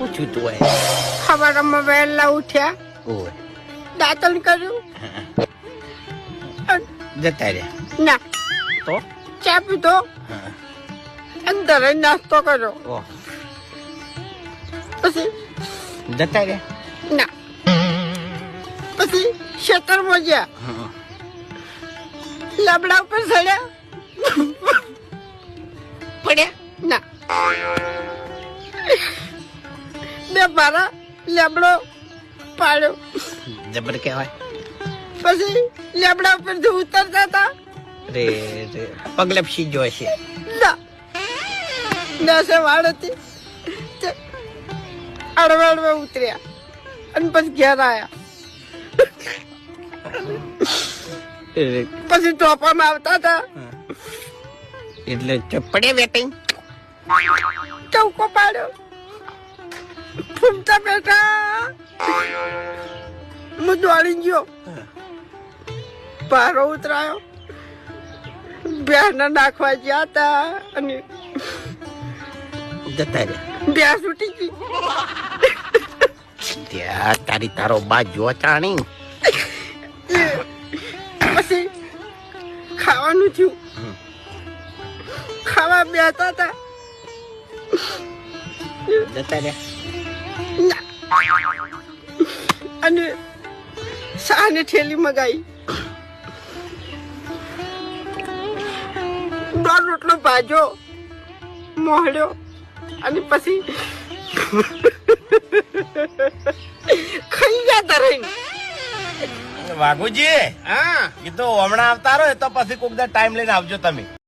પૂછ્યું તું હોય સવારમાં વહેલા ઉઠ્યા, ઓય દાંતણ કર્યું, જતા રહ્યા ના તો ચા પીધો, હા. અંદર જ નાસ્તો કર્યો, ઓહ, પછી જતા રહ્યા ના પછી ખેતરમાં ગયા, હા. લાબડા ઉપર ચડ્યા, પડ્યા ના બે ભારા લેબડો પાડ્યો, જબર કહેવાય પછી લેબડા ઉપરથી ઉતરતા હતા, રે રે પગલપસી જો છે ના નસે વાળ હતી, અડવા ઉતર્યા અને પછી ઘેર આવ્યા, પછી ટોપામાં આવતા હતા, એટલે પડે વેટિંગ ચૌકો પાડ્યો, ફૂમતા બેઠા, હું દોડી ગયો, પારો ઉતરાયો, ભેંસને નાખવા ગયા હતા અને જતા રહ્યા ભેંસ ઉઠી ગઈ, ત્યાં તારી તારો બા જો ચાણી પછી ખાવાનું થયું, ખાવા બેઠા હતા, જતા રહ્યા ના. અને શાહની થેલી મગાઈ, દોઢ રોટલો ભાજો મોહડ્યો અને પછી ખાઈ ગયા તરહીને. વાઘુજી હા એ તો હમણાં આવતા રહો તો પછી કોક ટાઈમ લઈને આવજો તમે.